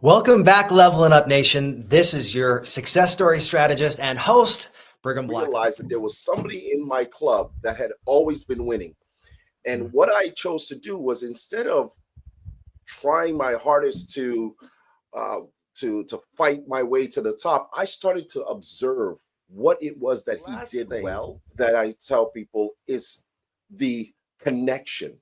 Welcome back, Levelin Up Nation. This is your success story strategist and host, Brigham Blackham. Realized that there was somebody in my club that had always been winning. And what I chose to do was, instead of trying my hardest to fight my way to the top, I started to observe what it was that he did well. That I tell people is the connection.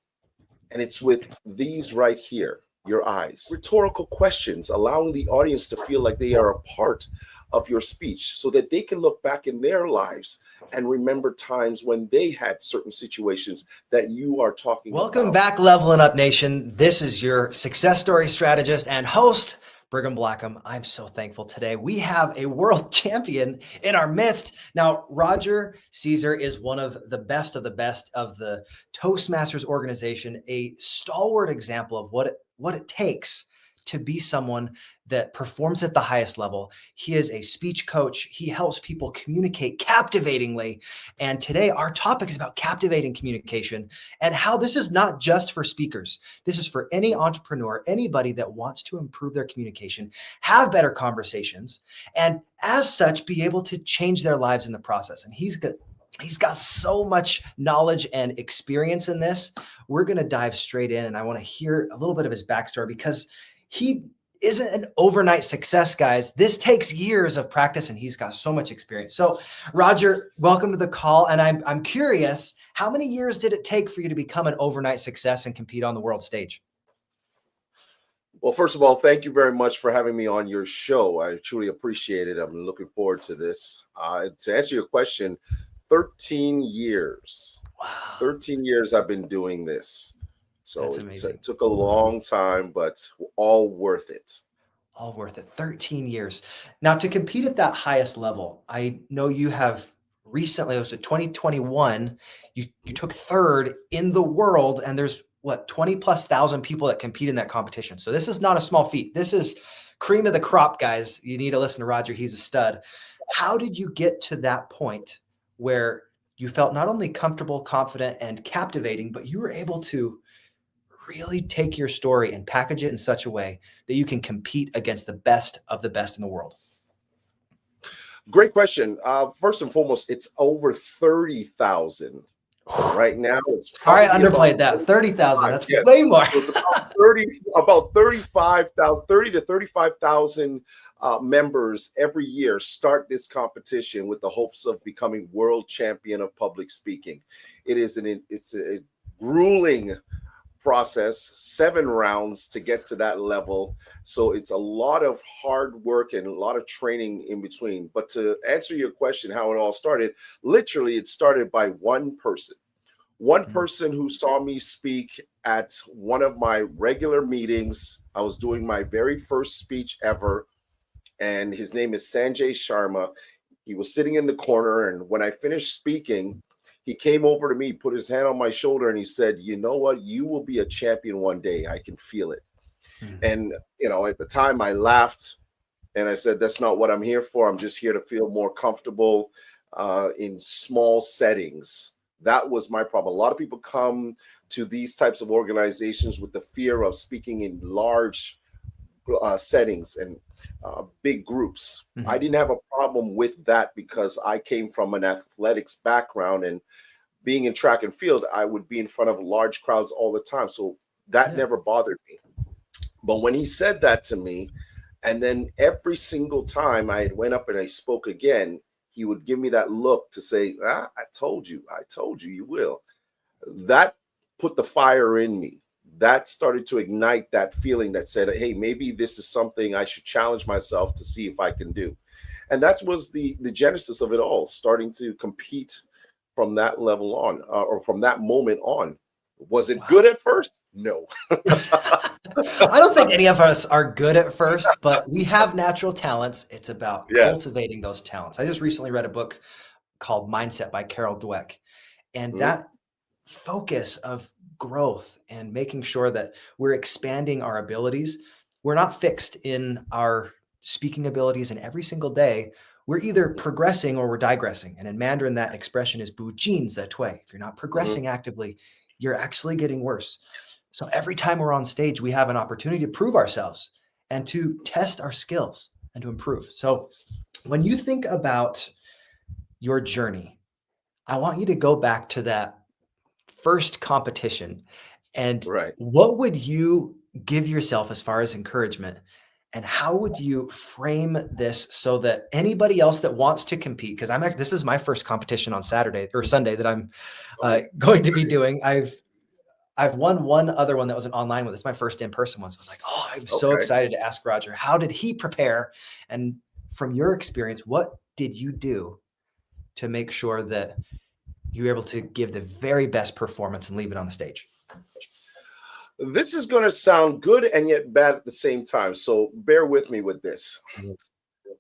And it's with these right here, your eyes. Rhetorical questions, allowing the audience to feel like they are a part of your speech so that they can look back in their lives and remember times when they had certain situations that you are talking about. Welcome back, Levelin Up Nation. This is your success story strategist and host, Brigham Blackham. I'm so thankful today. We have a world champion in our midst. Now, Roger Caesar is one of the best of the Toastmasters organization, a stalwart example of what it takes to be someone that performs at the highest level. He is a speech coach. He helps people communicate captivatingly. And today our topic is about captivating communication and how this is not just for speakers. This is for any entrepreneur, anybody that wants to improve their communication, have better conversations, and as such, be able to change their lives in the process. And he's got so much knowledge and experience in this. We're going to dive straight in, and I want to hear a little bit of his backstory because he isn't an overnight success, guys. This takes years of practice, and he's got so much experience. So, Roger, welcome to the call. And I'm curious, how many years did it take for you to become an overnight success and compete on the world stage? Well, first of all, thank you very much for having me on your show. I truly appreciate it. I'm looking forward to this. To answer your question, 13 years. Wow. 13 years I've been doing this. So it took a long time, but all worth it. All worth it. 13 years. Now, to compete at that highest level, I know you have recently, it was 2021, you took third in the world, and there's 20,000+ people that compete in that competition. So this is not a small feat. This is cream of the crop, guys. You need to listen to Roger. He's a stud. How did you get to that point where you felt not only comfortable, confident, and captivating, but you were able to really take your story and package it in such a way that you can compete against the best of the best in the world? Great question. First and foremost, it's over 30,000. Right now, it's sorry, I underplayed that. 30,000. That's way more. So it's about 35,000, 30 to 35,000 members every year start this competition with the hopes of becoming world champion of public speaking. It's a grueling process, 7 rounds to get to that level. So it's a lot of hard work and a lot of training in between. But to answer your question, how it all started, literally it started by one person. One person who saw me speak at one of my regular meetings. I was doing my very first speech ever, and his name is Sanjay Sharma. He was sitting in the corner, and when I finished speaking, he came over to me, put his hand on my shoulder, and he said, "You know what? You will be a champion one day. I can feel it." And, at the time I laughed and I said, "That's not what I'm here for. I'm just here to feel more comfortable in small settings." That was my problem. A lot of people come to these types of organizations with the fear of speaking in large settings and big groups. I didn't have a problem with that because I came from an athletics background, and being in track and field, I would be in front of large crowds all the time. So that never bothered me. But when he said that to me, and then every single time I went up and I spoke again, he would give me that look to say, I told you, you will. That put the fire in me. That started to ignite that feeling that said, hey, maybe this is something I should challenge myself to see if I can do. And that was the genesis of it all, starting to compete from that level on, or from that moment on. Was it good at first? No. I don't think any of us are good at first, but we have natural talents. It's about cultivating those talents. I just recently read a book called Mindset by Carol Dweck, and that focus of growth and making sure that we're expanding our abilities. We're not fixed in our speaking abilities, and every single day we're either progressing or we're digressing. And in Mandarin, that expression is 不进则退. If you're not progressing actively, you're actually getting worse. So every time we're on stage, we have an opportunity to prove ourselves. and to test our skills and to improve. So when you think about your journey, I want you to go back to that first competition. And Right. what would you give yourself as far as encouragement? And how would you frame this so that anybody else that wants to compete, because this is my first competition on Saturday or Sunday that I'm going to be doing. I've won one other one that was an online one. It's my first in-person one. So I was like, oh, I'm so excited to ask Roger, how did he prepare? And from your experience, what did you do to make sure that you were able to give the very best performance and leave it on the stage? This is going to sound good and yet bad at the same time. So bear with me with this.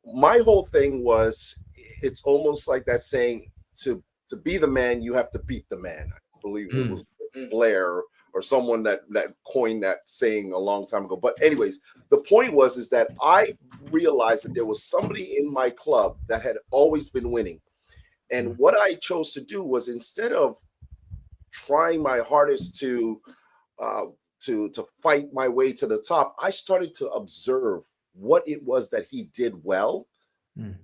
My whole thing was, it's almost like that saying, to be the man, you have to beat the man. I believe it was Blair or someone that coined that saying a long time ago. But anyways, the point is that I realized that there was somebody in my club that had always been winning. And what I chose to do was, instead of trying my hardest to fight my way to the top, I started to observe what it was that he did well,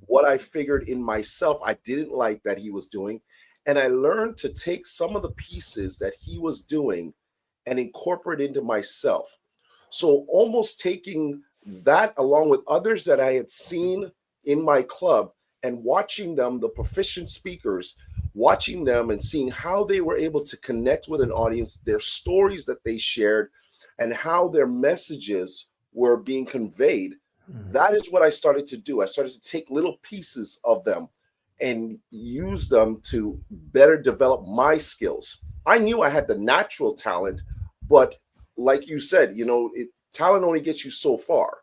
what I figured in myself I didn't like that he was doing. And I learned to take some of the pieces that he was doing and incorporate into myself. So almost taking that along with others that I had seen in my club and watching them, the proficient speakers, watching them and seeing how they were able to connect with an audience, their stories that they shared, and how their messages were being conveyed. That is what I started to do. I started to take little pieces of them and use them to better develop my skills. I knew I had the natural talent, but like you said, talent only gets you so far.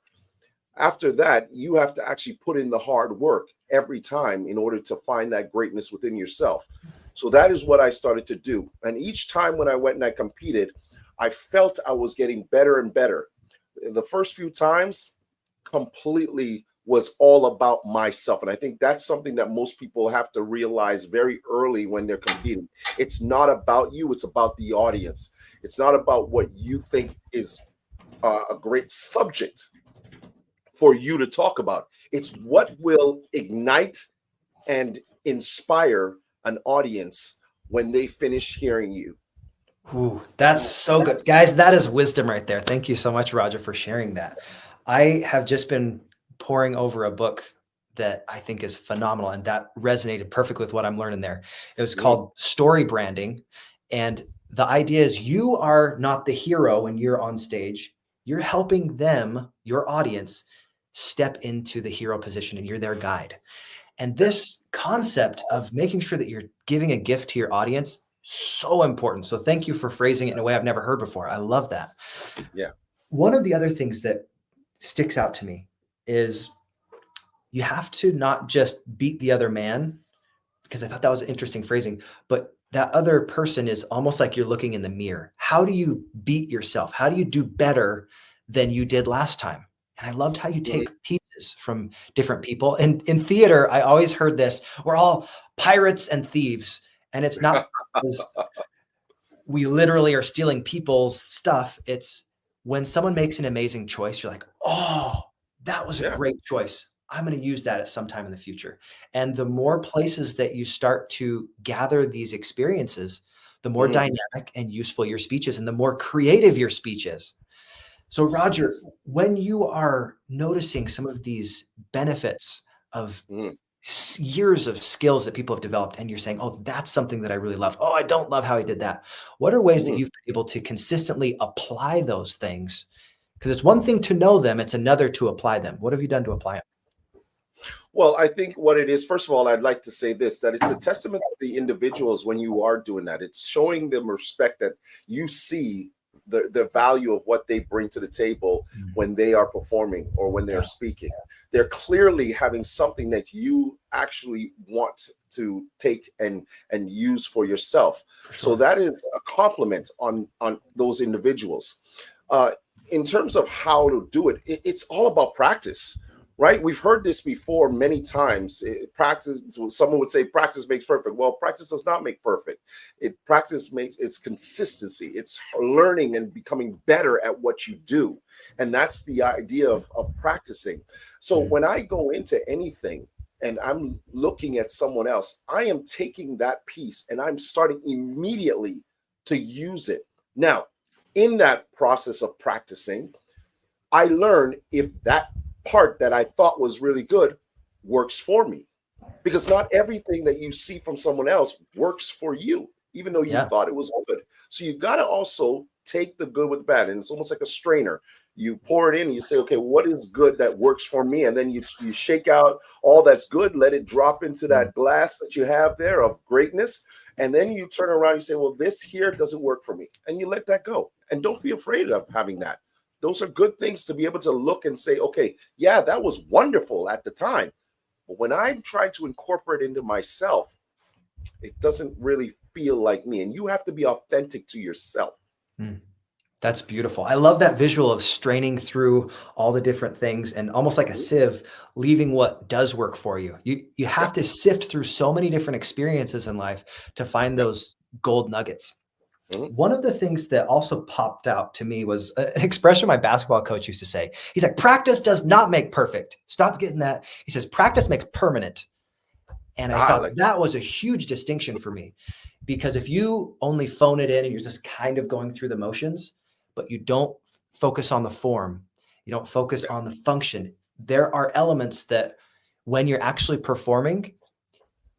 After that, you have to actually put in the hard work every time in order to find that greatness within yourself. So that is what I started to do. And each time when I went and I competed, I felt I was getting better and better. The first few times completely was all about myself. And I think that's something that most people have to realize very early when they're competing. It's not about you. It's about the audience. It's not about what you think is a great subject for you to talk about. It's what will ignite and inspire an audience when they finish hearing you. Ooh, that's so good. Guys, that is wisdom right there. Thank you so much, Roger, for sharing that. I have just been poring over a book that I think is phenomenal, and that resonated perfectly with what I'm learning there. It was called Story Branding. And the idea is, you are not the hero when you're on stage. You're helping them, your audience, step into the hero position, and you're their guide. And this concept of making sure that you're giving a gift to your audience, so important. So thank you for phrasing it in a way I've never heard before. I love that. Yeah. One of the other things that sticks out to me is you have to not just beat the other man, because I thought that was interesting phrasing, but that other person is almost like you're looking in the mirror. How do you beat yourself? How do you do better than you did last time? And I loved how you take pieces from different people. And in theater, I always heard this: we're all pirates and thieves. And it's not because we literally are stealing people's stuff. It's when someone makes an amazing choice, you're like, oh, that was a great choice. I'm going to use that at some time in the future. And the more places that you start to gather these experiences, the more dynamic and useful your speech is, and the more creative your speech is. So, Roger, when you are noticing some of these benefits of years of skills that people have developed, and you're saying, oh, that's something that I really love. Oh, I don't love how he did that. What are ways that you've been able to consistently apply those things? Because it's one thing to know them, it's another to apply them. What have you done to apply them? Well, I think what it is, first of all, I'd like to say this, that it's a testament to the individuals when you are doing that. It's showing them respect, that you see the value of what they bring to the table when they are performing or when they're speaking. They're clearly having something that you actually want to take and use for yourself. So that is a compliment on those individuals. In terms of how to do it, it's all about practice. right? We've heard this before many times. Practice, someone would say practice makes perfect. Well, practice does not make perfect. Practice makes, it's consistency. It's learning and becoming better at what you do. And that's the idea of practicing. So when I go into anything and I'm looking at someone else, I am taking that piece and I'm starting immediately to use it. Now, in that process of practicing, I learn if that part that I thought was really good works for me, because not everything that you see from someone else works for you, even though you Yeah. thought it was good. So you got to also take the good with the bad. And it's almost like a strainer. You pour it in and you say, okay, what is good that works for me? And then you shake out all that's good, let it drop into that glass that you have there of greatness. And then you turn around and you say, well, this here doesn't work for me. And you let that go. And don't be afraid of having that. Those are good things to be able to look and say, okay, yeah, that was wonderful at the time. But when I'm trying to incorporate into myself, it doesn't really feel like me. And you have to be authentic to yourself. That's beautiful. I love that visual of straining through all the different things and almost like a sieve, leaving what does work for you. You have to sift through so many different experiences in life to find those gold nuggets. One of the things that also popped out to me was an expression my basketball coach used to say. He's like, practice does not make perfect. Stop getting that. He says, practice makes permanent. And I thought that was a huge distinction for me, because if you only phone it in and you're just kind of going through the motions, but you don't focus on the form, you don't focus on the function, there are elements that when you're actually performing,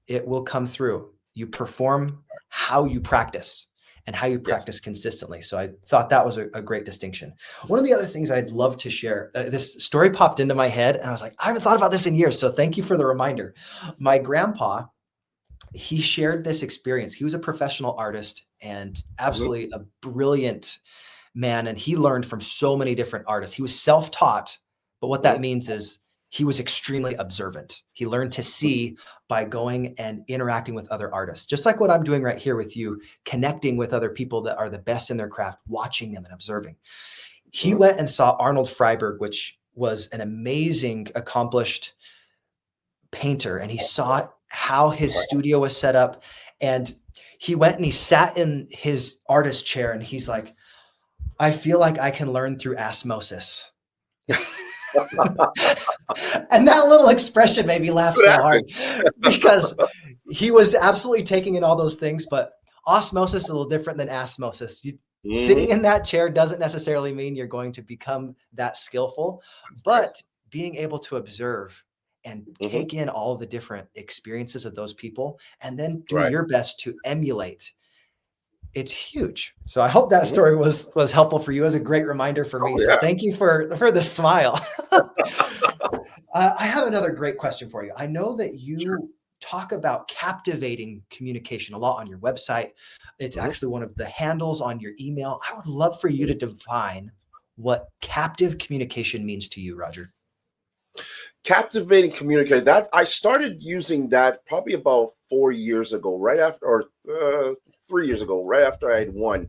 it will come through. You perform how you practice and how you practice consistently. So I thought that was a great distinction. One of the other things I'd love to share, this story popped into my head and I was like, I haven't thought about this in years. So thank you for the reminder. My grandpa, he shared this experience. He was a professional artist and absolutely a brilliant man. And he learned from so many different artists. He was self-taught, but what that means is he was extremely observant. He learned to see by going and interacting with other artists, just like what I'm doing right here with you, connecting with other people that are the best in their craft, watching them and observing. He went and saw Arnold Freiberg, which was an amazing, accomplished painter, and he saw how his studio was set up. And he went and he sat in his artist chair and he's like, I feel like I can learn through osmosis. And that little expression made me laugh so hard, because he was absolutely taking in all those things, but osmosis is a little different than osmosis. Sitting in that chair doesn't necessarily mean you're going to become that skillful, but being able to observe and take in all the different experiences of those people and then do your best to emulate. It's huge. So I hope that story was helpful for you. As a great reminder for me. So thank you for the smile. I have another great question for you. I know that you talk about captivating communication a lot on your website. It's actually one of the handles on your email. I would love for you to define what captive communication means to you, Roger. Captivating communication. That I started using that probably about 4 years ago, right after, or 3 years ago, right after I had won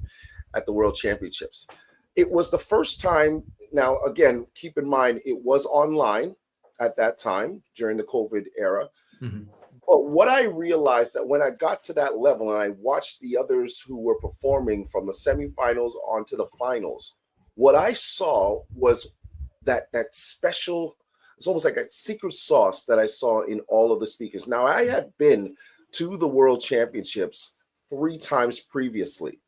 at the World Championships. It was the first time. Now, again, keep in mind, it was online at that time during the COVID era. But what I realized that when I got to that level and I watched the others who were performing from the semifinals onto the finals, what I saw was that special, it's almost like that secret sauce that I saw in all of the speakers. Now, I had been to the World Championships 3 times previously.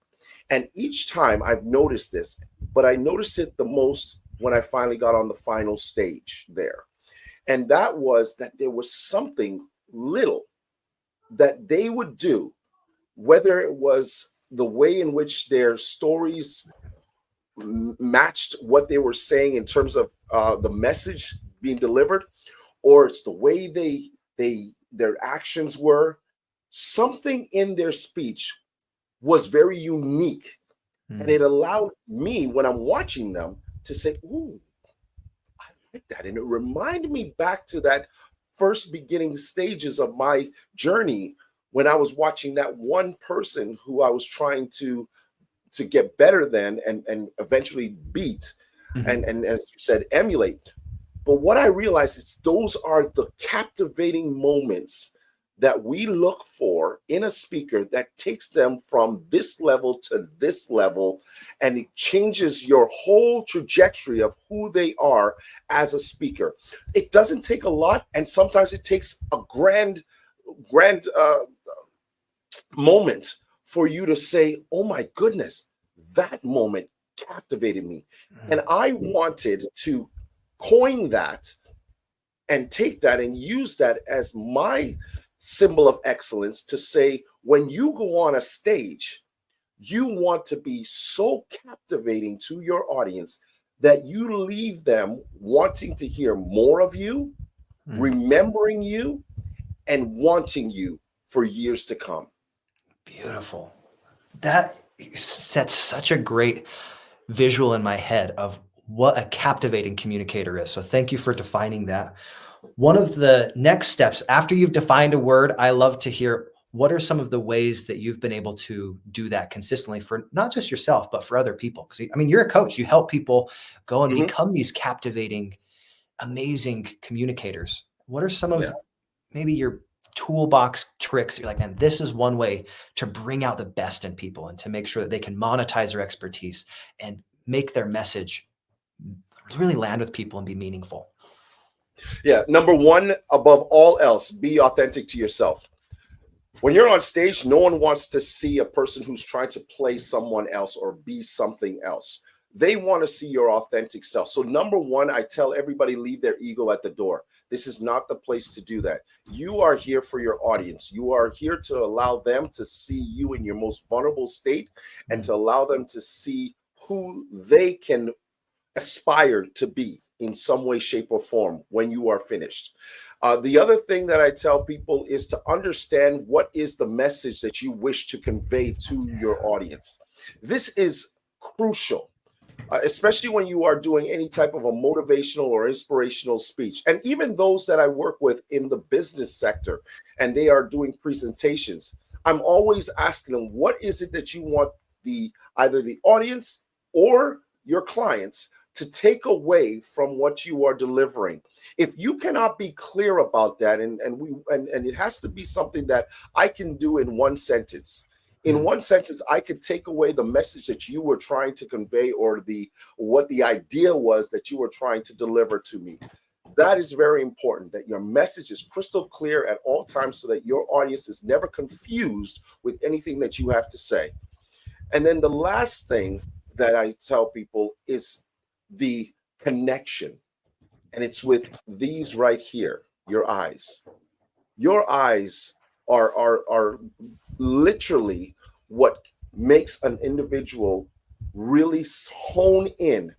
And each time I've noticed this, but I noticed it the most when I finally got on the final stage there. And that was that there was something little that they would do, whether it was the way in which their stories matched what they were saying in terms of the message being delivered, or it's the way their actions were. Something in their speech was very unique, and it allowed me, when I'm watching them, to say, ooh, I like that. And it reminded me back to that first beginning stages of my journey when I was watching that one person who I was trying to get better than and eventually beat, and as you said, emulate. But what I realized is those are the captivating moments that we look for in a speaker that takes them from this level to this level, and it changes your whole trajectory of who they are as a speaker. It doesn't take a lot, and sometimes it takes a grand moment for you to say, oh my goodness, that moment captivated me. And I wanted to coin that and take that and use that as my symbol of excellence to say, when you go on a stage, you want to be so captivating to your audience that you leave them wanting to hear more of you, remembering you, and wanting you for years to come. Beautiful. That sets such a great visual in my head of what a captivating communicator is. So thank you for defining that. One of the next steps after you've defined a word, I love to hear what are some of the ways that you've been able to do that consistently for not just yourself, but for other people? Because I mean, you're a coach, you help people go and become these captivating, amazing communicators. What are some of maybe your toolbox tricks? You're like, man, this is one way to bring out the best in people and to make sure that they can monetize their expertise and make their message really land with people and be meaningful. Yeah. Number one, above all else, be authentic to yourself. When you're on stage, no one wants to see a person who's trying to play someone else or be something else. They want to see your authentic self. So number one, I tell everybody, leave their ego at the door. This is not the place to do that. You are here for your audience. You are here to allow them to see you in your most vulnerable state and to allow them to see who they can aspire to be in some way, shape, or form when you are finished. The other thing that I tell people is to understand what is the message that you wish to convey to your audience. This is crucial, especially when you are doing any type of a motivational or inspirational speech. And even those that I work with in the business sector and they are doing presentations, I'm always asking them, what is it that you want either the audience or your clients to take away from what you are delivering? If you cannot be clear about that, and it has to be something that I can do in one sentence. In one sentence, I could take away the message that you were trying to convey, or what the idea was that you were trying to deliver to me. That is very important, that your message is crystal clear at all times so that your audience is never confused with anything that you have to say. And then the last thing that I tell people is the connection. And it's with these right here, your eyes. Your eyes are literally what makes an individual really hone in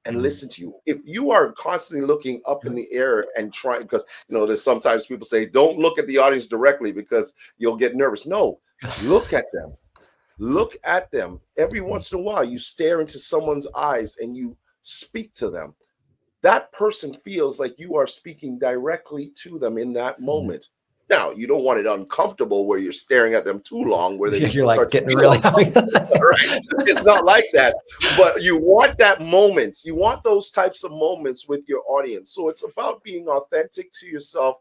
and listen to you. If you are constantly looking up in the air and trying, because there's sometimes people say, don't look at the audience directly because you'll get nervous. No, look at them. Look at them. Every once in a while, you stare into someone's eyes and you speak to them. That person feels like you are speaking directly to them in that moment. Now, you don't want it uncomfortable where you're staring at them too long, where you're like start getting to really right? It's not like that. But you want that moments. You want those types of moments with your audience. So it's about being authentic to yourself,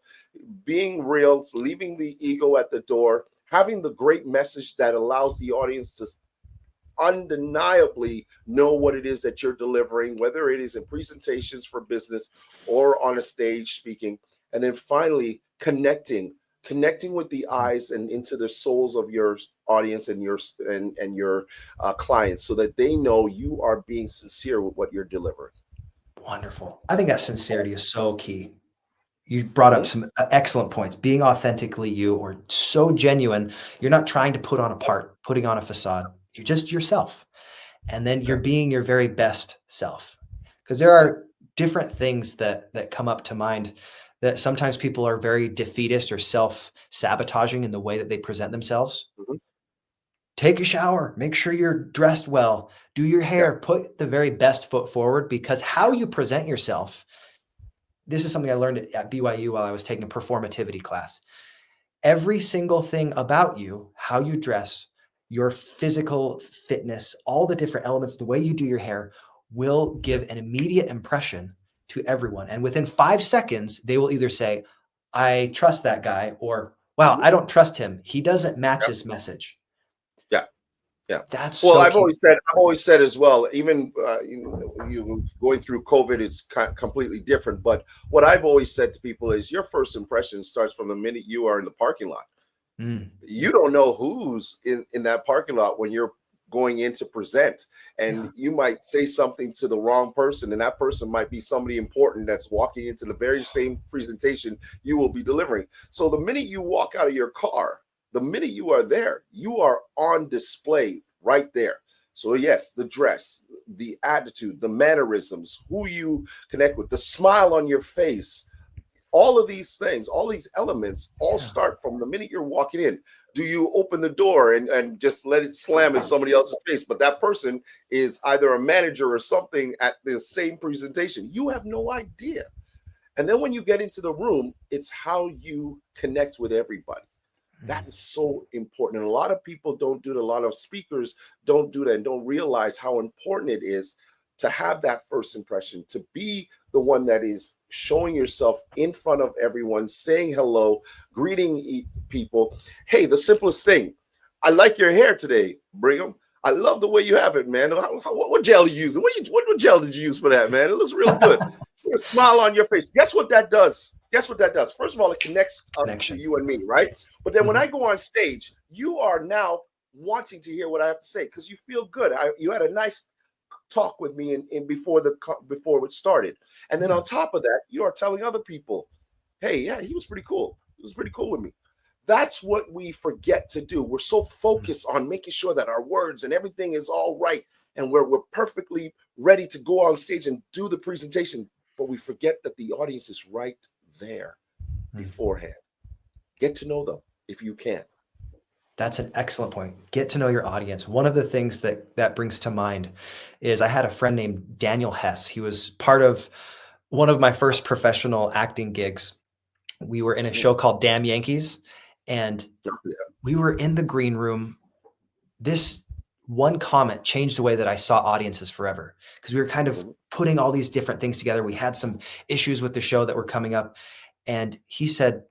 being real, leaving the ego at the door, having the great message that allows the audience to undeniably know what it is that you're delivering, whether it is in presentations for business or on a stage speaking. And then finally, connecting with the eyes and into the souls of your audience and your clients, so that they know you are being sincere with what you're delivering. Wonderful. I think that sincerity is so key. You brought up some excellent points. Being authentically you, or so genuine, you're not trying to putting on a facade. You're just yourself. And then you're being your very best self. Because there are different things that come up to mind, that sometimes people are very defeatist or self-sabotaging in the way that they present themselves. Take a shower, make sure you're dressed well, do your hair, put the very best foot forward, because how you present yourself, this is something I learned at BYU while I was taking a performativity class. Every single thing about you, how you dress, your physical fitness, all the different elements, the way you do your hair, will give an immediate impression to everyone. And within 5 seconds, they will either say, I trust that guy, or wow, I don't trust him. He doesn't match his message. Yeah. Yeah. That's Well, so I've key. always said as well, even you going through COVID is completely different. But what I've always said to people is your first impression starts from the minute you are in the parking lot. You don't know who's in that parking lot when you're going in to present, and you might say something to the wrong person, and that person might be somebody important that's walking into the very same presentation you will be delivering. So the minute you walk out of your car, the minute you are there, you are on display right there. So yes, the dress, the attitude, the mannerisms, who you connect with, the smile on your face, all of these things, all these elements all start from the minute you're walking in. Do you open the door and just let it slam in somebody else's face? But that person is either a manager or something at the same presentation. You have no idea. And then when you get into the room, it's how you connect with everybody. That is so important. And a lot of people don't do it. A lot of speakers don't do that and don't realize how important it is to have that first impression, to be the one that is showing yourself in front of everyone, saying hello, greeting people. Hey, the simplest thing. I like your hair today, Brigham. I love the way you have it, man. What gel are you using? What gel did you use for that, man? It looks real good. A smile on your face. Guess what that does? Guess what that does? First of all, it connects us to you and me, right? But then when I go on stage, you are now wanting to hear what I have to say because you feel good. You had a nice talk with me in before it started, and then on top of that, you are telling other people, "Hey, yeah, he was pretty cool. He was pretty cool with me." That's what we forget to do. We're so focused on making sure that our words and everything is all right, and we're perfectly ready to go on stage and do the presentation, but we forget that the audience is right there beforehand. Get to know them if you can. That's an excellent point. Get to know your audience. One of the things that brings to mind is I had a friend named Daniel Hess. He was part of one of my first professional acting gigs. We were in a show called Damn Yankees, and we were in the green room. This one comment changed the way that I saw audiences forever, because we were kind of putting all these different things together. We had some issues with the show that were coming up, and he said,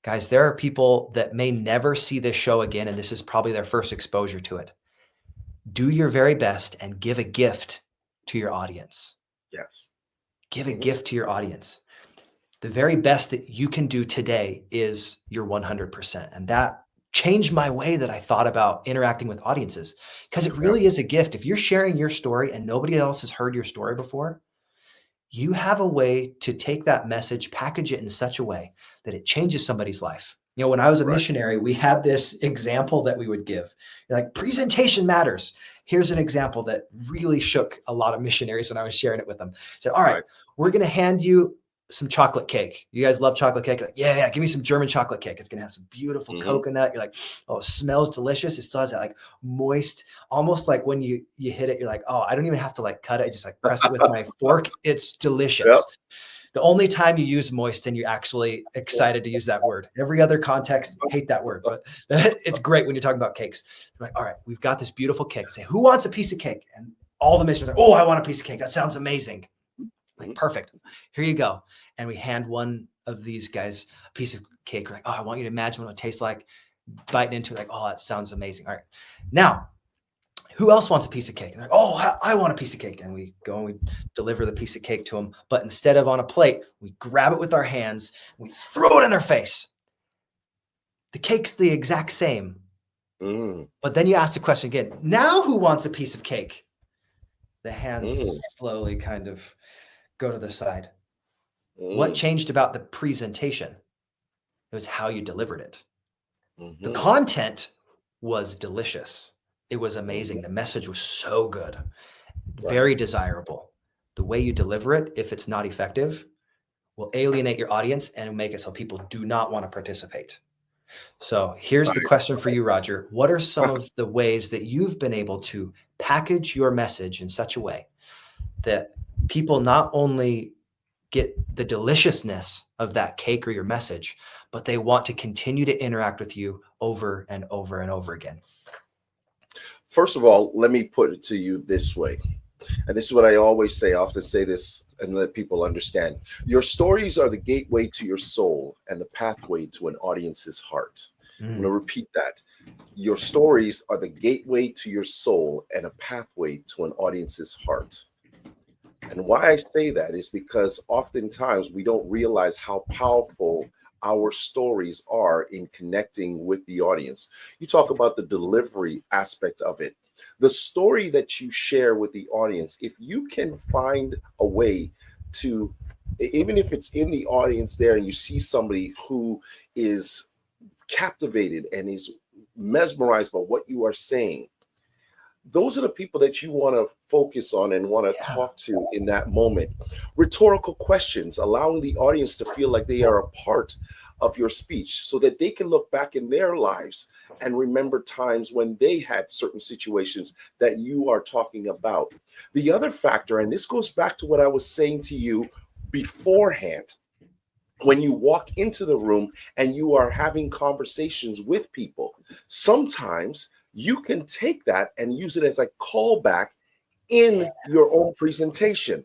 guys, there are people that may never see this show again, and this is probably their first exposure to it. Do your very best and give a gift to your audience. Yes. Give a gift to your audience. The very best that you can do today is your 100%. And that changed my way that I thought about interacting with audiences, because it really is a gift. If you're sharing your story and nobody else has heard your story before, you have a way to take that message, package it in such a way that it changes somebody's life. You know, when I was a missionary, we had this example that we would give. You're like, presentation matters. Here's an example that really shook a lot of missionaries when I was sharing it with them. Said, all right, we're going to hand you some chocolate cake. You guys love chocolate cake? Like, yeah, give me some German chocolate cake. It's going to have some beautiful coconut. You're like, oh, it smells delicious. It still has that like moist, almost like when you hit it, you're like, oh, I don't even have to like cut it. I just like press it with my fork. It's delicious. The only time you use moist and you're actually excited to use that word. Every other context, hate that word, but it's great when you're talking about cakes. You're like, all right, we've got this beautiful cake. Say, who wants a piece of cake? And all the missionaries are like, oh, I want a piece of cake. That sounds amazing. Like, perfect. Here you go. And we hand one of these guys a piece of cake. We're like, oh, I want you to imagine what it tastes like. Biting into it, like, oh, that sounds amazing. All right. Now, who else wants a piece of cake? And they're like, oh, I want a piece of cake. And we go and we deliver the piece of cake to them. But instead of on a plate, we grab it with our hands. We throw it in their face. The cake's the exact same. But then you ask the question again. Now who wants a piece of cake? The hands slowly kind of go to the side. What changed about the presentation? It was how you delivered it. The content was delicious. It was amazing. The message was so good, very desirable. The way you deliver it, if it's not effective, will alienate your audience and make it so people do not want to participate. So here's the question for you, Roger. What are some of the ways that you've been able to package your message in such a way that people not only get the deliciousness of that cake or your message, but they want to continue to interact with you over and over and over again? First of all, let me put it to you this way. And this is what I always say. I often say this and let people understand. Your stories are the gateway to your soul and the pathway to an audience's heart. I'm going to repeat that. Your stories are the gateway to your soul and a pathway to an audience's heart. And why I say that is because oftentimes we don't realize how powerful our stories are in connecting with the audience. You talk about the delivery aspect of it. The story that you share with the audience, if you can find a way to, even if it's in the audience there and you see somebody who is captivated and is mesmerized by what you are saying, those are the people that you want to focus on and want to talk to in that moment. Rhetorical questions, allowing the audience to feel like they are a part of your speech so that they can look back in their lives and remember times when they had certain situations that you are talking about. The other factor, and this goes back to what I was saying to you beforehand, when you walk into the room and you are having conversations with people, sometimes you can take that and use it as a callback in your own presentation.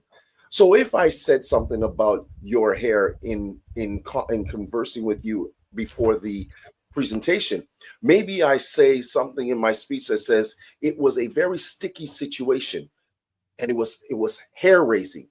So if I said something about your hair in conversing with you before the presentation, maybe I say something in my speech that says it was a very sticky situation and it was hair raising,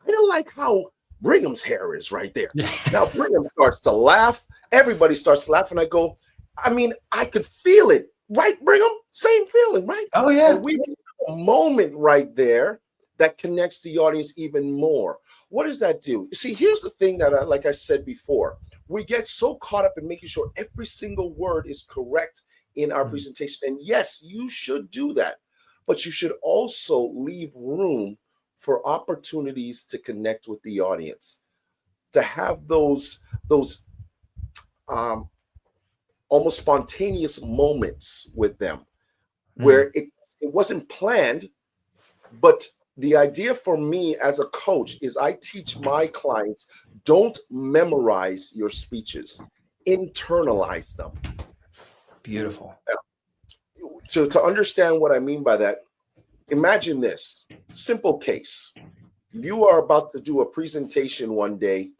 kind of like how Brigham's hair is right there. Now Brigham starts to laugh. Everybody starts laughing. I go, I mean, I could feel it. Right, Brigham? Same feeling, right? Oh, yeah. And we have a moment right there that connects the audience even more. What does that do? See, here's the thing that, like I said before, we get so caught up in making sure every single word is correct in our presentation. And yes, you should do that. But you should also leave room for opportunities to connect with the audience, to have those almost spontaneous moments with them where it wasn't planned, but the idea for me as a coach is I teach my clients, don't memorize your speeches, internalize them. Beautiful. Now, to understand what I mean by that, imagine this simple case. You are about to do a presentation one day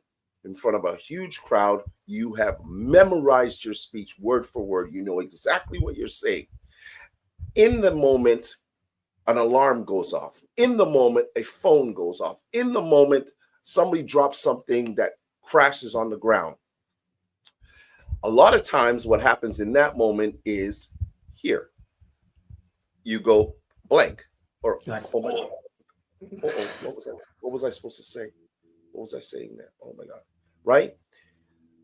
in front of a huge crowd. You have memorized your speech word for word. You know exactly what you're saying. In the moment, an alarm goes off. In the moment, a phone goes off. In the moment, somebody drops something that crashes on the ground. A lot of times what happens in that moment is here. You go blank. Or, oh my God. What was I supposed to say? What was I saying there? Oh my God. Right?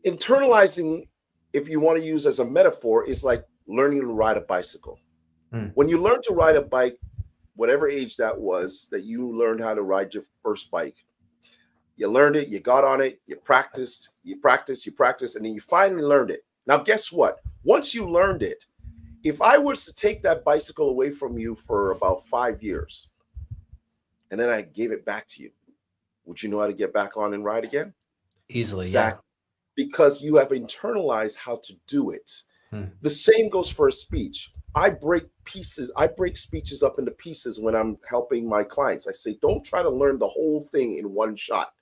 Internalizing, if you want to use as a metaphor, is like learning to ride a bicycle. When you learn to ride a bike, whatever age that was, that you learned how to ride your first bike, you learned it, you got on it, you practiced, and then you finally learned it. Now, guess what? Once you learned it, if I was to take that bicycle away from you for about 5 years, and then I gave it back to you, would you know how to get back on and ride again? Easily, exactly. Because you have internalized how to do it. The same goes for a speech. I break speeches up into pieces when I'm helping my clients. I say, don't try to learn the whole thing in one shot.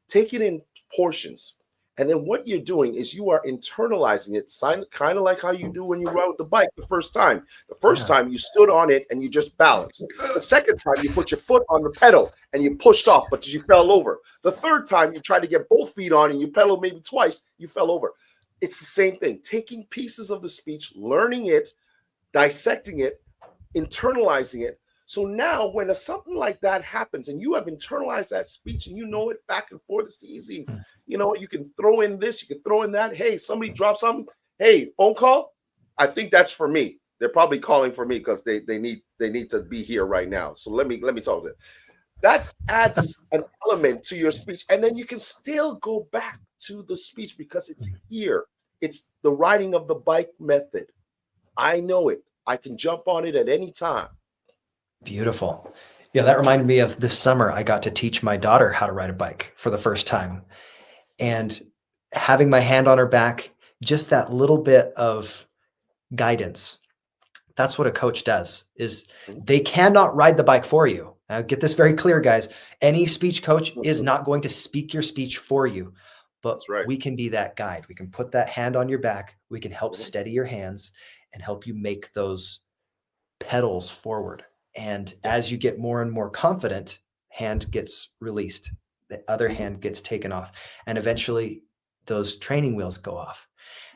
Take it in portions. And then what you're doing is you are internalizing it, kind of like how you do when you ride the bike the first time. The first time you stood on it and you just balanced. The second time you put your foot on the pedal and you pushed off, but you fell over. The third time you tried to get both feet on and you pedaled maybe twice, you fell over. It's the same thing. Taking pieces of the speech, learning it, dissecting it, internalizing it. So now when something like that happens and you have internalized that speech and you know it back and forth, it's easy. You know, you can throw in this, you can throw in that. Hey, somebody dropped something. Hey, phone call. I think that's for me. They're probably calling for me because they need to be here right now. So let me talk to them. That adds an element to your speech. And then you can still go back to the speech because it's here. It's the riding of the bike method. I know it. I can jump on it at any time. Beautiful. Yeah, that reminded me of this summer. I got to teach my daughter how to ride a bike for the first time. And having my hand on her back, just that little bit of guidance. That's what a coach does, is they cannot ride the bike for you. Get this very clear, guys. Any speech coach is not going to speak your speech for you, but That's right. we can be that guide. We can put that hand on your back. We can help Mhm. steady your hands and help you make those pedals forward. And Yeah. as you get more and more confident, hand gets released, the other Mhm. hand gets taken off, and eventually those training wheels go off.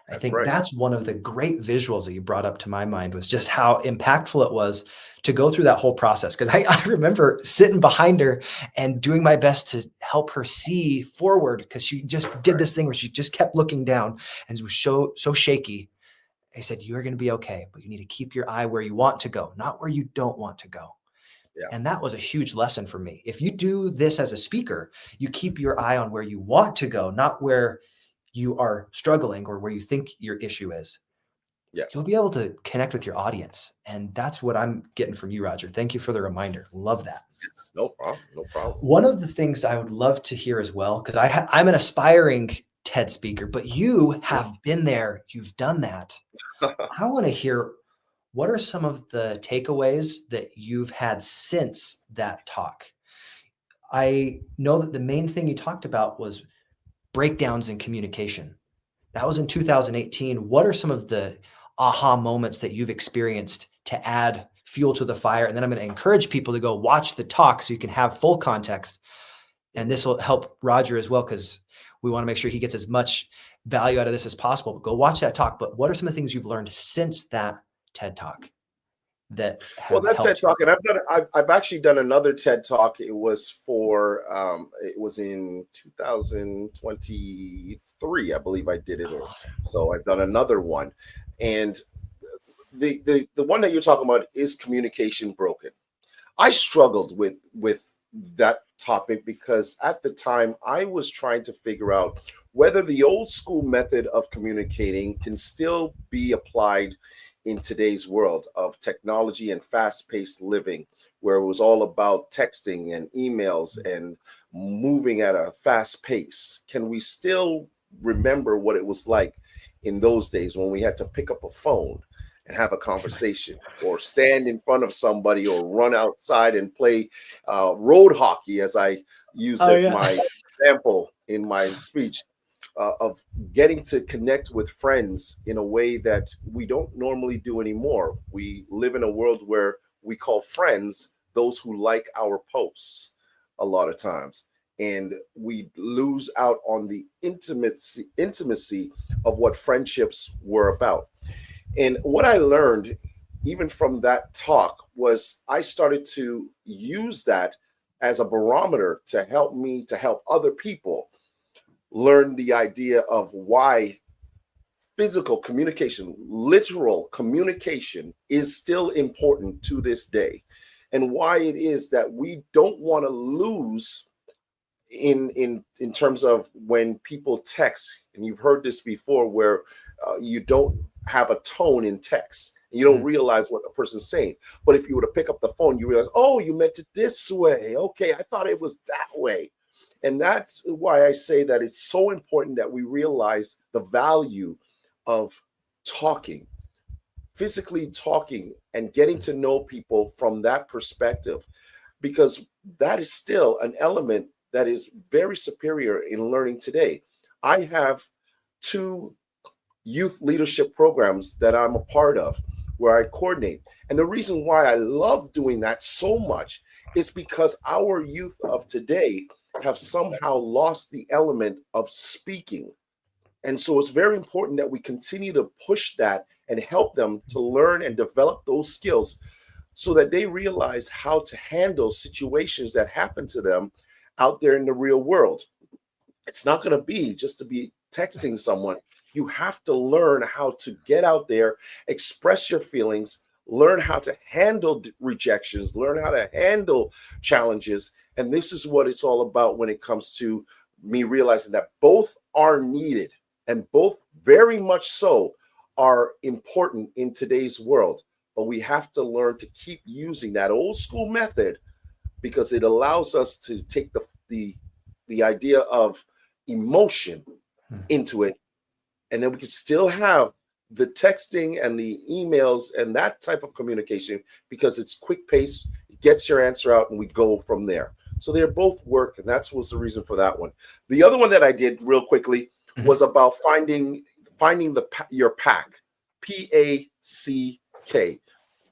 I That's think right. that's one of the great visuals that you brought up to my mind was just how impactful it was to go through that whole process. Because I remember sitting behind her and doing my best to help her see forward because she just did this thing where she just kept looking down and was so shaky. I said, "You're going to be okay, but you need to keep your eye where you want to go, not where you don't want to go." Yeah. And that was a huge lesson for me. If you do this as a speaker, you keep your eye on where you want to go, not where you are struggling or where you think your issue is. Yeah. You'll be able to connect with your audience. And that's what I'm getting from you, Roger. Thank you for the reminder. Love that. No problem. No problem. One of the things I would love to hear as well, because I'm an aspiring TED speaker, but you have been there, you've done that. I want to hear what are some of the takeaways that you've had since that talk? I know that the main thing you talked about was breakdowns in communication. That was in 2018. What are some of the aha moments that you've experienced to add fuel to the fire? And then I'm going to encourage people to go watch the talk so you can have full context. And this will help Roger as well, because we want to make sure he gets as much value out of this as possible. But go watch that talk. But what are some of the things you've learned since that TED talk that Well, have that TED helped you? Talk, and I've actually done another TED Talk. It was in 2023, I believe I did it, or Awesome. so I've done another one, and the one that you're talking about is communication broken. I struggled with that topic because at the time I was trying to figure out whether the old school method of communicating can still be applied in today's world of technology and fast-paced living, where it was all about texting and emails and moving at a fast pace. Can we still remember what it was like in those days when we had to pick up a phone and have a conversation, or stand in front of somebody, or run outside and play road hockey, as I use Oh, as yeah. my example in my speech, of getting to connect with friends in a way that we don't normally do anymore. We live in a world where we call friends those who like our posts a lot of times. And we lose out on the intimacy of what friendships were about. And what I learned, even from that talk, was I started to use that as a barometer to help me to help other people learn the idea of why physical communication, literal communication, is still important to this day, and why it is that we don't want to lose in terms of when people text. And you've heard this before, where you don't have a tone in text, and you don't Mm. realize what the person's saying. But if you were to pick up the phone, you realize, oh, you meant it this way. Okay, I thought it was that way. And that's why I say that it's so important that we realize the value of talking, physically talking, and getting to know people from that perspective, because that is still an element that is very superior in learning today. I have two youth leadership programs that I'm a part of where I coordinate. And the reason why I love doing that so much is because our youth of today have somehow lost the element of speaking. And so it's very important that we continue to push that and help them to learn and develop those skills so that they realize how to handle situations that happen to them out there in the real world. It's not going to be just to be texting someone. You have to learn how to get out there, express your feelings, learn how to handle rejections, learn how to handle challenges. And this is what it's all about when it comes to me realizing that both are needed, and both very much so are important in today's world. But we have to learn to keep using that old school method, because it allows us to take the idea of emotion Mm. into it, and then we can still have the texting and the emails and that type of communication, because it's quick pace, gets your answer out, and we go from there. So they both work, and that was the reason for that one. The other one that I did real quickly was about finding your pack, PACK.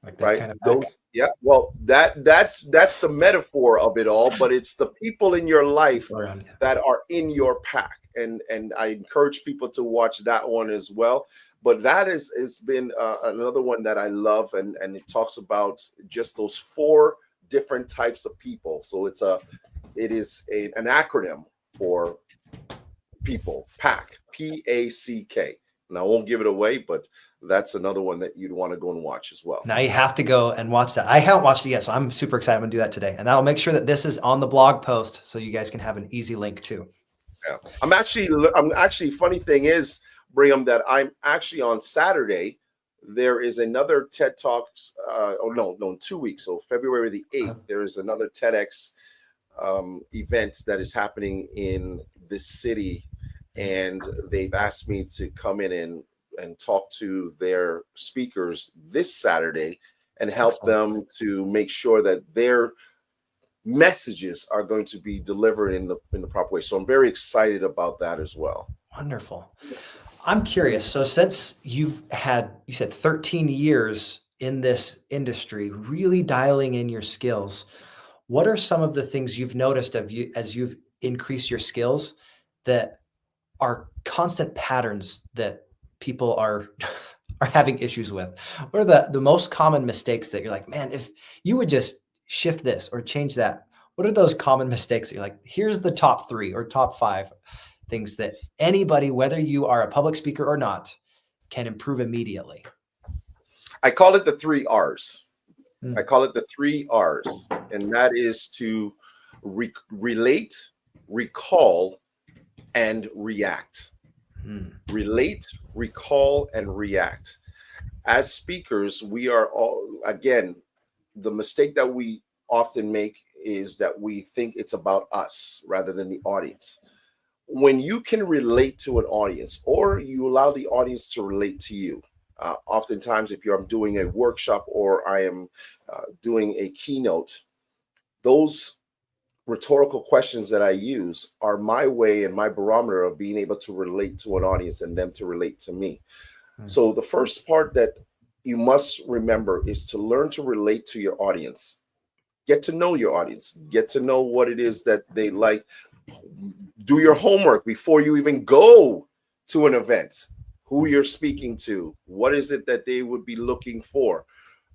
Like that Right? kind of pack. Those, yeah. Well, that's the metaphor of it all, but it's the people in your life Around, yeah. that are in your pack, and I encourage people to watch that one as well. But that has been another one that I love, and it talks about just those four different types of people. So it is an acronym for people, pack, PACK. And I won't give it away, but that's another one that you'd want to go and watch as well. Now you have to go and watch that. I haven't watched it yet, so I'm super excited. I'm going to do that today. And I'll make sure that this is on the blog post so you guys can have an easy link too. Yeah. I'm actually, funny thing is, Brigham, that I'm actually on Saturday, there is another TED Talks, in 2 weeks. So February the 8th, there is another TEDx event that is happening in this city. And they've asked me to come in and talk to their speakers this Saturday and help them to make sure that their messages are going to be delivered in the proper way. So I'm very excited about that as well. Wonderful. I'm curious. So since you said 13 years in this industry, really dialing in your skills, what are some of the things you've noticed as you've increased your skills that are constant patterns that people are having issues with? What are the most common mistakes that you're like, man, if you would just shift this or change that, what are those common mistakes that you're like, here's the top 3 or top 5 things that anybody, whether you are a public speaker or not, can improve immediately? I call it the 3 R's. I call it the 3 R's, and that is to relate, recall, and react. Relate, recall, and react. As speakers, we are all, again, the mistake that we often make is that we think it's about us rather than the audience. When you can relate to an audience, or you allow the audience to relate to you, oftentimes if I'm doing a workshop or I am doing a keynote, those rhetorical questions that I use are my way and my barometer of being able to relate to an audience and them to relate to me. So the first part that you must remember is to learn to relate to your audience. Get to know your audience. Get to know what it is that they like. Do your homework before you even go to an event. Who you're speaking to. What is it that they would be looking for?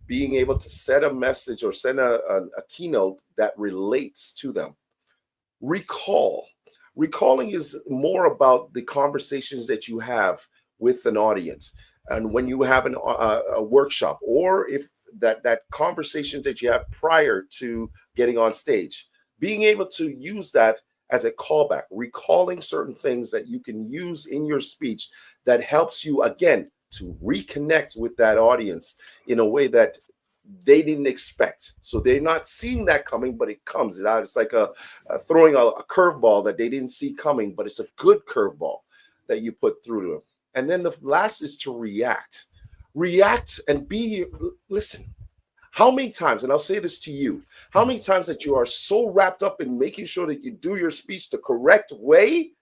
Being able to set a message or send a keynote that relates to them. Recall. Recalling is more about the conversations that you have with an audience. And when you have a workshop, or if that conversation that you have prior to getting on stage, being able to use that as a callback, recalling certain things that you can use in your speech that helps you, again, to reconnect with that audience in a way that they didn't expect. So they're not seeing that coming, but it comes. It's like throwing a curveball that they didn't see coming, but it's a good curveball that you put through to them. And then the last is to react. React and listen. How many times, and I'll say this to you, how many times that you are so wrapped up in making sure that you do your speech the correct way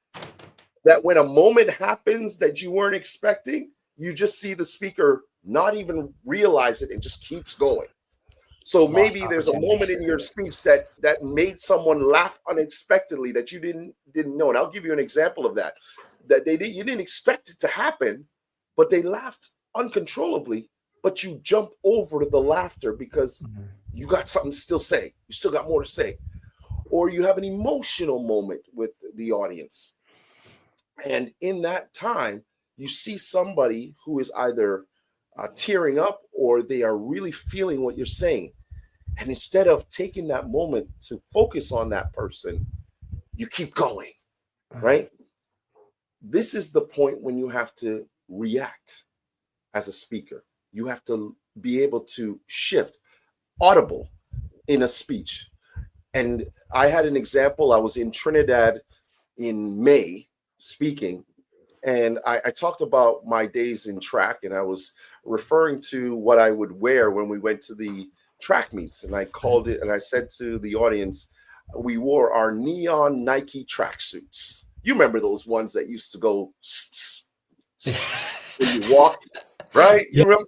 that when a moment happens that you weren't expecting, you just see the speaker not even realize it and just keeps going. So maybe there's a moment in your speech that made someone laugh unexpectedly that you didn't know. And I'll give you an example of that. You didn't expect it to happen, but they laughed uncontrollably. But you jump over the laughter because you got something to still say. You still got more to say. Or you have an emotional moment with the audience. And in that time, you see somebody who is either tearing up or they are really feeling what you're saying. And instead of taking that moment to focus on that person, you keep going, right? This is the point when you have to react as a speaker. You have to be able to shift, audible in a speech. And I had an example. I was in Trinidad in May speaking, and I talked about my days in track, and I was referring to what I would wear when we went to the track meets, and I called it, and I said to the audience, we wore our neon Nike tracksuits. You remember those ones that used to go when you walked, right? You Yeah, remember?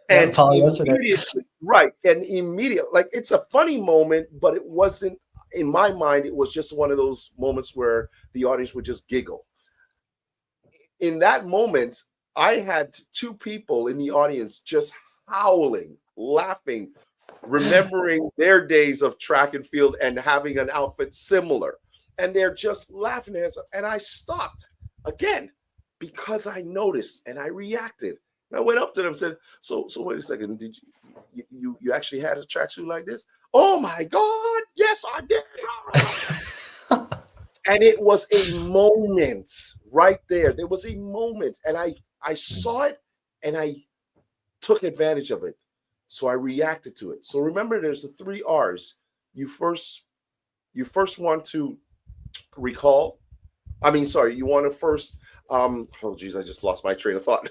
yeah, And polyester. immediately, right? And immediately, like, it's a funny moment, but it wasn't. In my mind, it was just one of those moments where the audience would just giggle. In that moment, I had two people in the audience just howling, laughing, remembering their days of track and field and having an outfit similar. And they're just laughing at us. And I stopped again because I noticed and I reacted. And I went up to them and said, so wait a second, did you actually had a tracksuit like this? Oh my God, yes, I did. And it was a moment right there. There was a moment, and I saw it, and I took advantage of it. So I reacted to it. So remember, there's the 3 R's. You first want to recall. I mean, sorry, you want to first. Oh geez, I just lost my train of thought.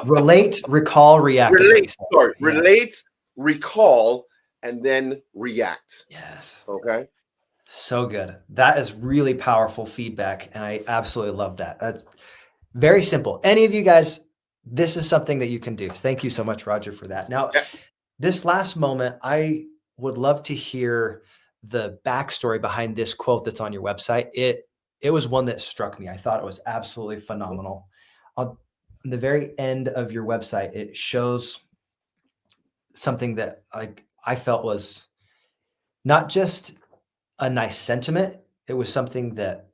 Relate, recall, react. Relate. Sorry, yes. Relate, recall, and then react. Yes. Okay. So good. That is really powerful feedback. And I absolutely love that. That's very simple. Any of you guys, this is something that you can do. Thank you so much, Roger, for that. Now, this last moment, I would love to hear the backstory behind this quote that's on your website. It was one that struck me. I thought it was absolutely phenomenal. On the very end of your website, it shows something that I felt was not just a nice sentiment. It was something that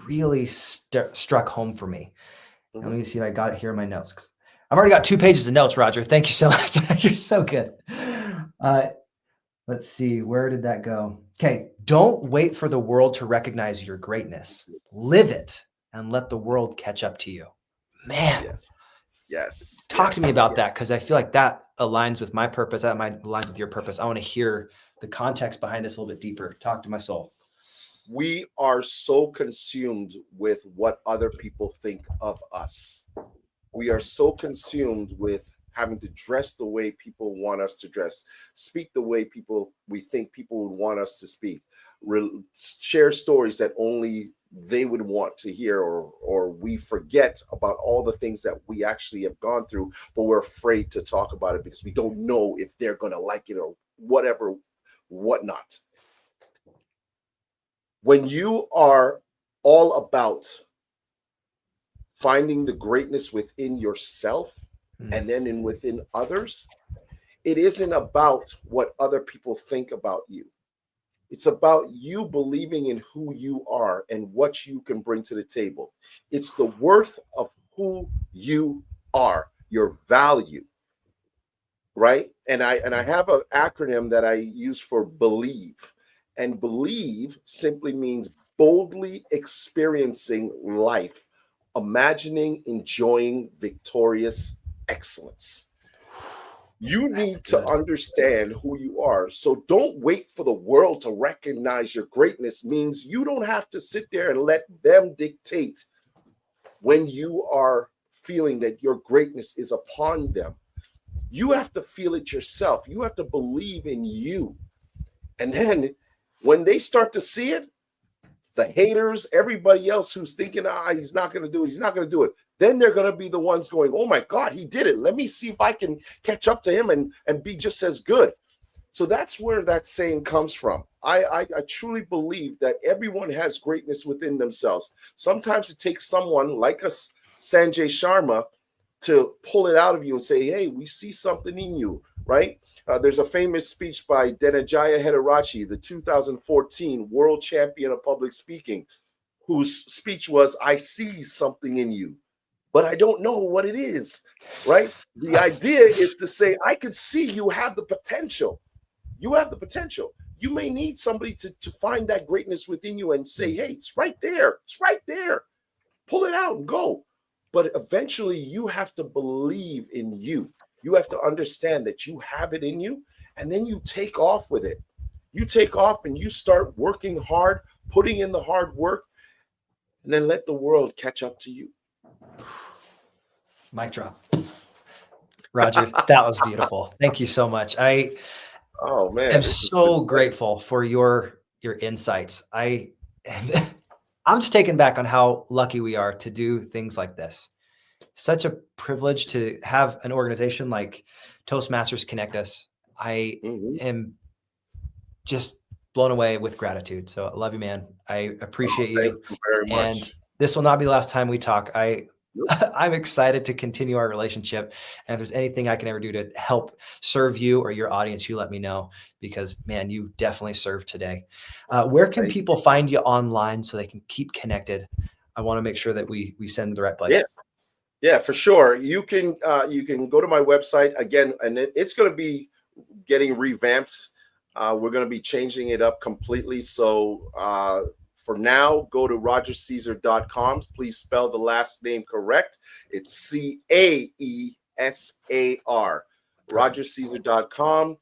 really struck home for me. Mhm. Let me see if I got it here in my notes. I've already got 2 pages of notes, Roger. Thank you so much. You're so good. Let's see. Where did that go? Okay. Don't wait for the world to recognize your greatness. Live it and let the world catch up to you. Man. Yes. Talk to me about that, because I feel like that aligns with my purpose. That might align with your purpose. I want to hear the context behind this a little bit deeper. Talk to my soul. We are so consumed with what other people think of us. We are so consumed with having to dress the way people want us to dress, speak the way we think people would want us to speak, share stories that only they would want to hear, or we forget about all the things that we actually have gone through, but we're afraid to talk about it because we don't know if they're going to like it or whatever, whatnot. When you are all about finding the greatness within yourself and then within others, it isn't about what other people think about you. It's about you believing in who you are and what you can bring to the table. It's the worth of who you are, your value, right? And I have an acronym that I use for believe. And believe simply means boldly experiencing life, imagining, enjoying victorious excellence. You need to understand who you are. So don't wait for the world to recognize your greatness. Means you don't have to sit there and let them dictate when you are feeling that your greatness is upon them. You have to feel it yourself. You have to believe in you. And then when they start to see it, the haters, everybody else who's thinking, he's not going to do it, he's not going to do it, then they're going to be the ones going, oh my God, he did it. Let me see if I can catch up to him and be just as good. So that's where that saying comes from. I truly believe that everyone has greatness within themselves. Sometimes it takes someone like us, Sanjay Sharma, to pull it out of you and say, hey, we see something in you, right? There's a famous speech by Dhananjaya Hederachi, the 2014 world champion of public speaking, whose speech was, I see something in you, but I don't know what it is, right? The idea is to say, I could see you have the potential. You have the potential. You may need somebody to find that greatness within you and say, hey, it's right there. It's right there. Pull it out and go. But eventually you have to believe in you. You have to understand that you have it in you, and then you take off with it. You take off and you start working hard, putting in the hard work, and then let the world catch up to you. Mic drop. Roger, that was beautiful. Thank you so much. Oh man, am this has been so grateful for your insights. I'm just taken back on how lucky we are to do things like this. Such a privilege to have an organization like Toastmasters connect us. I am just blown away with gratitude. So I love you, man. I appreciate Thank you. you very And much. this will not be the last time we talk. Yep. I'm excited to continue our relationship. And if there's anything I can ever do to help serve you or your audience, you let me know, because man, you definitely served today. Where can Thank people find you online so they can keep connected? I want to make sure that we send the right place. Yeah. Yeah, for sure. You can go to my website again, and it's going to be getting revamped. We're going to be changing it up completely. So for now, go to rogercaesar.com. Please spell the last name correct. It's CAESAR. rogercaesar.com.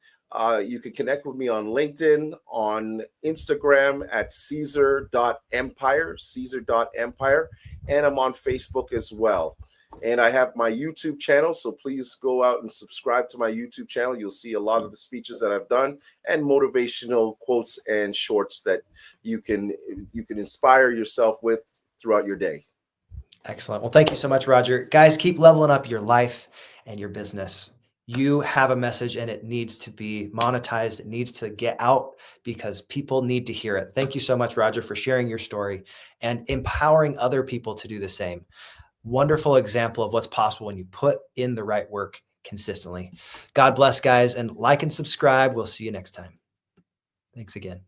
You can connect with me on LinkedIn, on Instagram at Caesar.empire, Caesar.empire, and I'm on Facebook as well. And I have my YouTube channel, so please go out and subscribe to my YouTube channel. You'll see a lot of the speeches that I've done and motivational quotes and shorts that you can inspire yourself with throughout your day. Excellent. Well, thank you so much, Roger. Guys, keep leveling up your life and your business. You have a message and it needs to be monetized. It needs to get out because people need to hear it. Thank you so much, Roger, for sharing your story and empowering other people to do the same. Wonderful example of what's possible when you put in the right work consistently. God bless, guys, and like and subscribe. We'll see you next time. Thanks again.